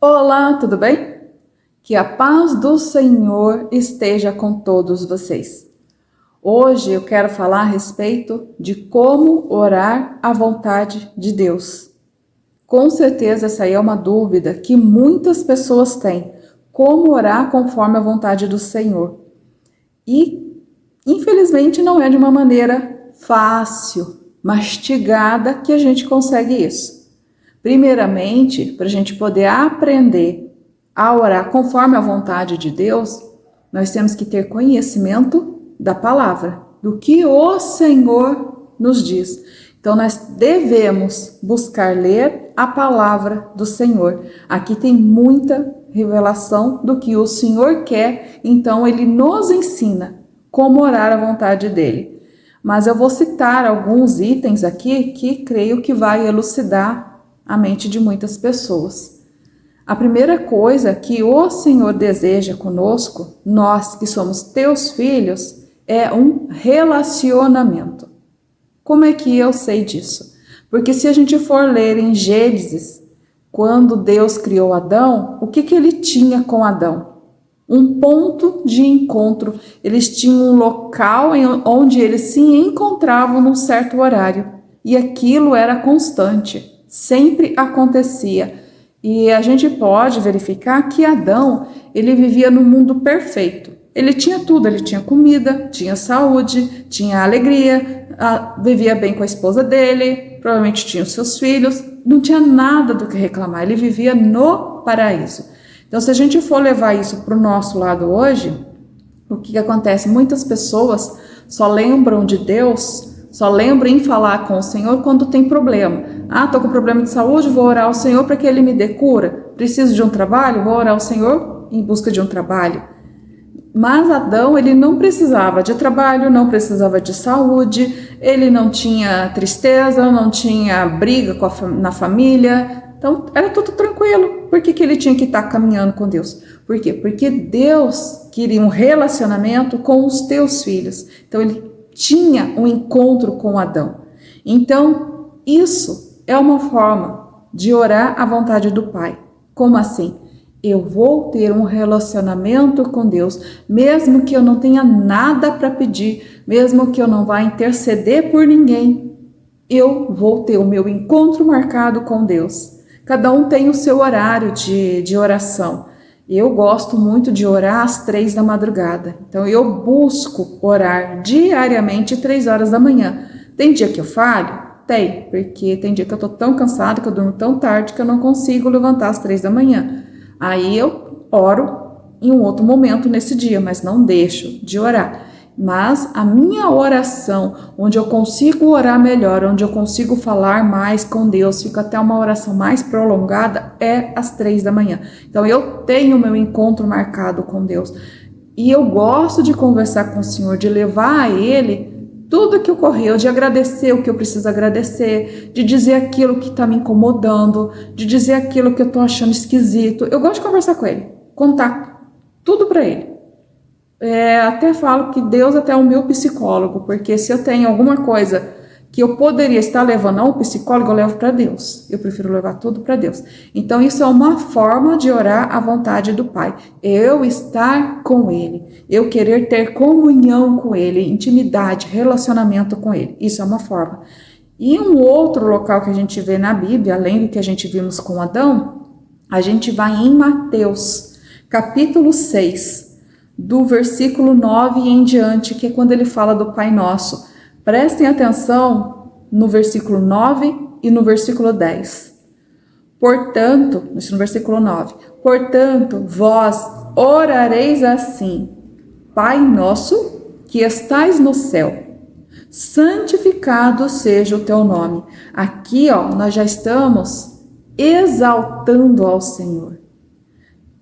Olá, tudo bem? Que a paz do Senhor esteja com todos vocês. Hoje eu quero falar a respeito de como orar à vontade de Deus. Com certeza essa aí é uma dúvida que muitas pessoas têm. Como orar conforme a vontade do Senhor? E, infelizmente, não é de uma maneira fácil, mastigada, que a gente consegue isso. Primeiramente, para a gente poder aprender a orar conforme a vontade de Deus, nós temos que ter conhecimento da palavra, do que o Senhor nos diz. Então, nós devemos buscar ler a palavra do Senhor. Aqui tem muita revelação do que o Senhor quer, então ele nos ensina como orar à vontade dele. Mas eu vou citar alguns itens aqui que creio que vai elucidar a mente de muitas pessoas. A primeira coisa que o Senhor deseja conosco, nós que somos teus filhos, é um relacionamento. Como é que eu sei disso? Porque se a gente for ler em Gênesis, quando Deus criou Adão, o que ele tinha com Adão? Um ponto de encontro. Eles tinham um local onde eles se encontravam num certo horário. E aquilo era constante. Sempre acontecia. E a gente pode verificar que Adão, ele vivia num mundo perfeito. Ele tinha tudo, ele tinha comida, tinha saúde, tinha alegria, vivia bem com a esposa dele, provavelmente tinha os seus filhos, não tinha nada do que reclamar, ele vivia no paraíso. Então, se a gente for levar isso para o nosso lado hoje, o que acontece? Muitas pessoas só lembram de Deus, só lembram em falar com o Senhor quando tem problema. Tô com problema de saúde, vou orar ao Senhor para que Ele me dê cura. Preciso de um trabalho, vou orar ao Senhor em busca de um trabalho. Mas Adão, ele não precisava de trabalho, não precisava de saúde, ele não tinha tristeza, não tinha briga na família. Então, era tudo tranquilo. Por que ele tinha que estar caminhando com Deus? Por quê? Porque Deus queria um relacionamento com os teus filhos. Então, ele tinha um encontro com Adão. Então, isso é uma forma de orar à vontade do Pai. Como assim? Eu vou ter um relacionamento com Deus, mesmo que eu não tenha nada para pedir, mesmo que eu não vá interceder por ninguém, eu vou ter o meu encontro marcado com Deus. Cada um tem o seu horário de oração. Eu gosto muito de orar às 3 da madrugada. Então, eu busco orar diariamente 3 horas da manhã. Tem dia que eu falho? Tem, porque tem dia que eu tô tão cansada, que eu durmo tão tarde, que eu não consigo levantar às 3 da manhã. Aí eu oro em um outro momento nesse dia, mas não deixo de orar. Mas a minha oração, onde eu consigo orar melhor, onde eu consigo falar mais com Deus, fica até uma oração mais prolongada, é às 3 da manhã. Então eu tenho meu encontro marcado com Deus. E eu gosto de conversar com o Senhor, de levar a Ele tudo que ocorreu, de agradecer o que eu preciso agradecer, de dizer aquilo que está me incomodando, de dizer aquilo que eu estou achando esquisito. Eu gosto de conversar com Ele, contar tudo para Ele. Até falo que Deus até é o meu psicólogo, porque se eu tenho alguma coisa que eu poderia estar levando a um psicólogo, eu levo para Deus. Eu prefiro levar tudo para Deus. Então, isso é uma forma de orar à vontade do Pai. Eu estar com Ele. Eu querer ter comunhão com Ele, intimidade, relacionamento com Ele. Isso é uma forma. E um outro local que a gente vê na Bíblia, além do que a gente vimos com Adão, a gente vai em Mateus, capítulo 6, do versículo 9 em diante, que é quando ele fala do Pai Nosso. Prestem atenção no versículo 9 e no versículo 10. Portanto, isso no versículo 9. Portanto, vós orareis assim: Pai nosso, que estais no céu, santificado seja o teu nome. Aqui, nós já estamos exaltando ao Senhor.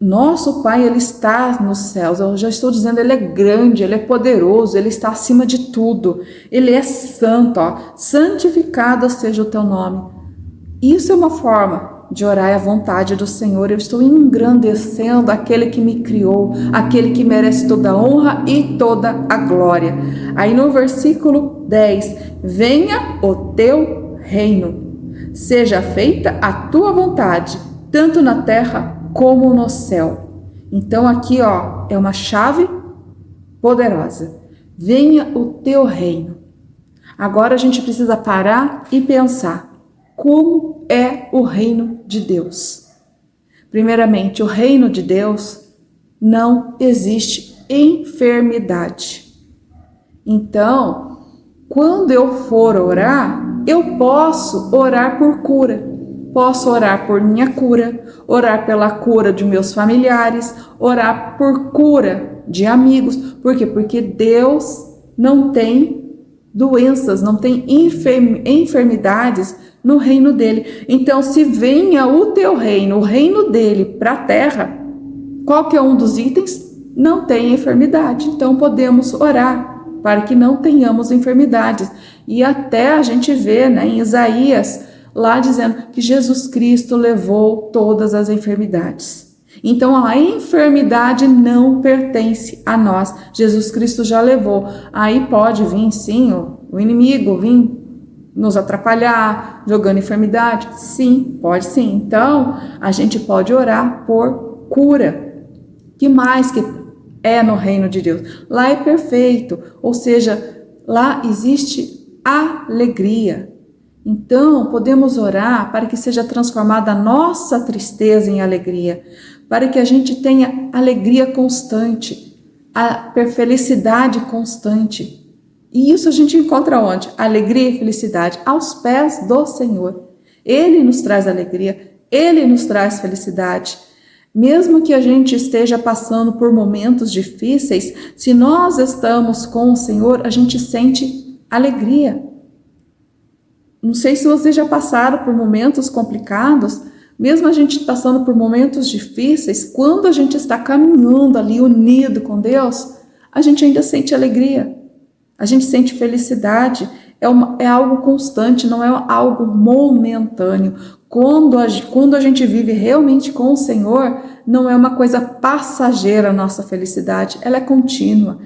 Nosso Pai, Ele está nos céus. Eu já estou dizendo, Ele é grande, Ele é poderoso, Ele está acima de tudo. Ele é santo, santificado seja o teu nome. Isso é uma forma de orar à vontade do Senhor. Eu estou engrandecendo aquele que me criou, aquele que merece toda a honra e toda a glória. Aí no versículo 10, venha o teu reino, seja feita a tua vontade, tanto na terra como no céu. Então aqui, ó, é uma chave poderosa. Venha o teu reino. Agora a gente precisa parar e pensar como é o reino de Deus. Primeiramente, o reino de Deus não existe enfermidade. Então, quando eu for orar, eu posso orar por cura. Posso orar por minha cura, orar pela cura de meus familiares, orar por cura de amigos. Por quê? Porque Deus não tem doenças, não tem enfermidades no reino dele. Então, se venha o teu reino, o reino dele para a terra, qualquer um dos itens não tem enfermidade. Então, podemos orar para que não tenhamos enfermidades. E até a gente vê, né, em Isaías, lá dizendo que Jesus Cristo levou todas as enfermidades. Então a enfermidade não pertence a nós. Jesus Cristo já levou. Aí pode vir sim o inimigo vir nos atrapalhar, jogando enfermidade? Sim, pode sim. Então a gente pode orar por cura. Que mais que é no reino de Deus? Lá é perfeito, ou seja, lá existe alegria. Então, podemos orar para que seja transformada a nossa tristeza em alegria, para que a gente tenha alegria constante, a felicidade constante. E isso a gente encontra onde? Alegria e felicidade aos pés do Senhor. Ele nos traz alegria, Ele nos traz felicidade. Mesmo que a gente esteja passando por momentos difíceis, se nós estamos com o Senhor, a gente sente alegria. Não sei se vocês já passaram por momentos complicados, mesmo a gente passando por momentos difíceis, quando a gente está caminhando ali unido com Deus, a gente ainda sente alegria, a gente sente felicidade, é algo constante, não é algo momentâneo. Quando a gente vive realmente com o Senhor, não é uma coisa passageira a nossa felicidade, ela é contínua.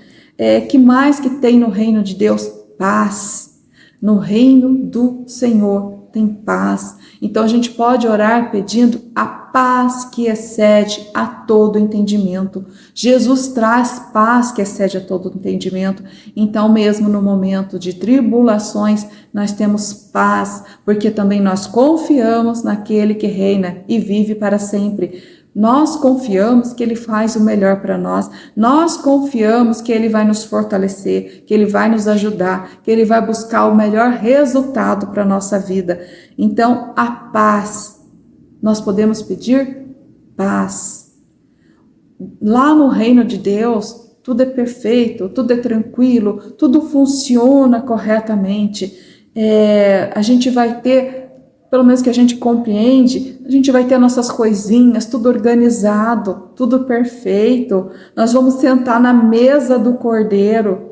Que mais que tem no reino de Deus? Paz. No reino do Senhor tem paz. Então a gente pode orar pedindo a paz que excede a todo entendimento. Jesus traz paz que excede a todo entendimento. Então mesmo no momento de tribulações, nós temos paz, porque também nós confiamos naquele que reina e vive para sempre. Nós confiamos que Ele faz o melhor para nós. Nós confiamos que Ele vai nos fortalecer, que Ele vai nos ajudar, que Ele vai buscar o melhor resultado para a nossa vida. Então, a paz. Nós podemos pedir paz. Lá no reino de Deus, tudo é perfeito, tudo é tranquilo, tudo funciona corretamente. A gente vai ter... Pelo menos que a gente compreende, a gente vai ter nossas coisinhas, tudo organizado, tudo perfeito. Nós vamos sentar na mesa do Cordeiro.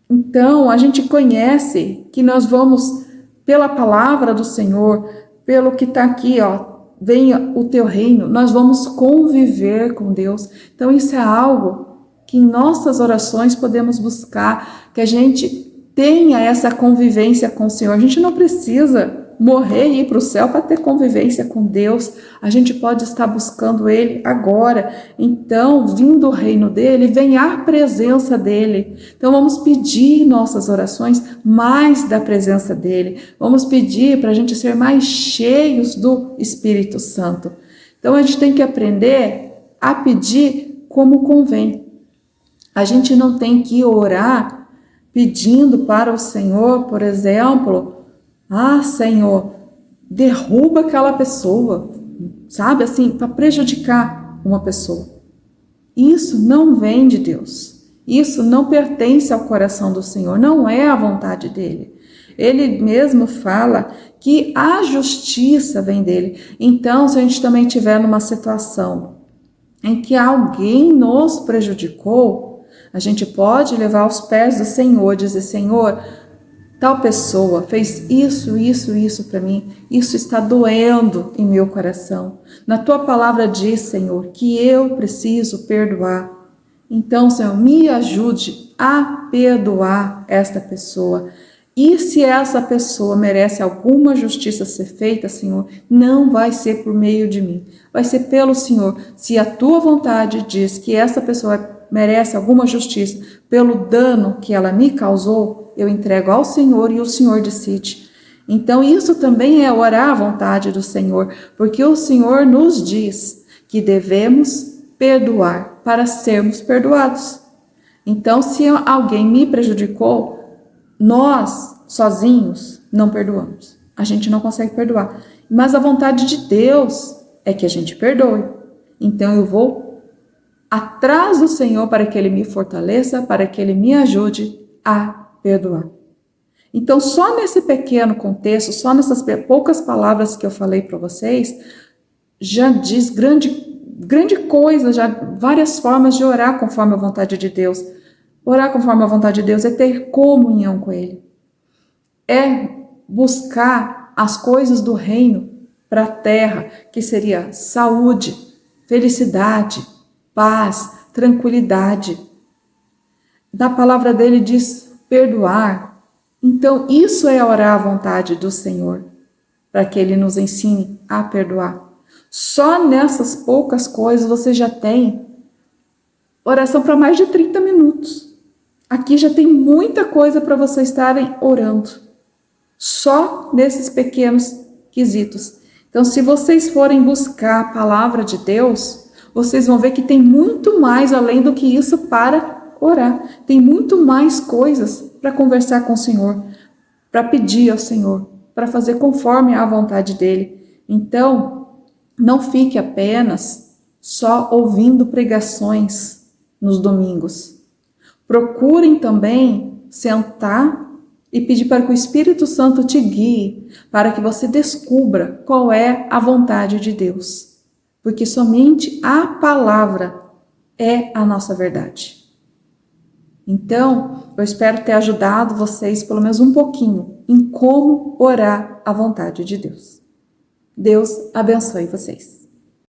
Então, a gente conhece que nós vamos, pela palavra do Senhor, pelo que está aqui, ó, venha o teu reino, nós vamos conviver com Deus. Então, isso é algo que em nossas orações podemos buscar, que a gente tenha essa convivência com o Senhor. A gente não precisa morrer e ir para o céu para ter convivência com Deus. A gente pode estar buscando Ele agora. Então, vindo o reino dEle, vem a presença dEle. Então, vamos pedir em nossas orações mais da presença dEle. Vamos pedir para a gente ser mais cheios do Espírito Santo. Então, a gente tem que aprender a pedir como convém. A gente não tem que orar pedindo para o Senhor, por exemplo, Senhor, derruba aquela pessoa, sabe, assim, para prejudicar uma pessoa. Isso não vem de Deus. Isso não pertence ao coração do Senhor, não é a vontade dele. Ele mesmo fala que a justiça vem dele. Então, se a gente também estiver numa situação em que alguém nos prejudicou, a gente pode levar aos pés do Senhor, dizer, Senhor, tal pessoa fez isso para mim, isso está doendo em meu coração. Na tua palavra diz, Senhor, que eu preciso perdoar. Então, Senhor, me ajude a perdoar esta pessoa. E se essa pessoa merece alguma justiça ser feita, Senhor, não vai ser por meio de mim, vai ser pelo Senhor. Se a tua vontade diz que essa pessoa merece alguma justiça pelo dano que ela me causou, eu entrego ao Senhor e o Senhor decide. Então isso também é orar à vontade do Senhor, porque o Senhor nos diz que devemos perdoar para sermos perdoados. Então, se alguém me prejudicou, nós, sozinhos, não perdoamos. A gente não consegue perdoar. Mas a vontade de Deus é que a gente perdoe. Então eu vou atrás do Senhor para que Ele me fortaleça, para que Ele me ajude a perdoar. Então, só nesse pequeno contexto, só nessas poucas palavras que eu falei para vocês, já diz grande coisa, já várias formas de orar conforme a vontade de Deus. Orar conforme a vontade de Deus é ter comunhão com Ele. É buscar as coisas do reino para a terra, que seria saúde, felicidade, paz, tranquilidade. Da palavra dele diz perdoar. Então, isso é orar à vontade do Senhor, para que Ele nos ensine a perdoar. Só nessas poucas coisas você já tem oração para mais de 30 minutos. Aqui já tem muita coisa para vocês estarem orando. Só nesses pequenos quesitos. Então, se vocês forem buscar a palavra de Deus, vocês vão ver que tem muito mais além do que isso para orar. Tem muito mais coisas para conversar com o Senhor, para pedir ao Senhor, para fazer conforme a vontade dele. Então, não fique apenas só ouvindo pregações nos domingos. Procurem também sentar e pedir para que o Espírito Santo te guie, para que você descubra qual é a vontade de Deus. Porque somente a palavra é a nossa verdade. Então, eu espero ter ajudado vocês pelo menos um pouquinho em como orar a vontade de Deus. Deus abençoe vocês.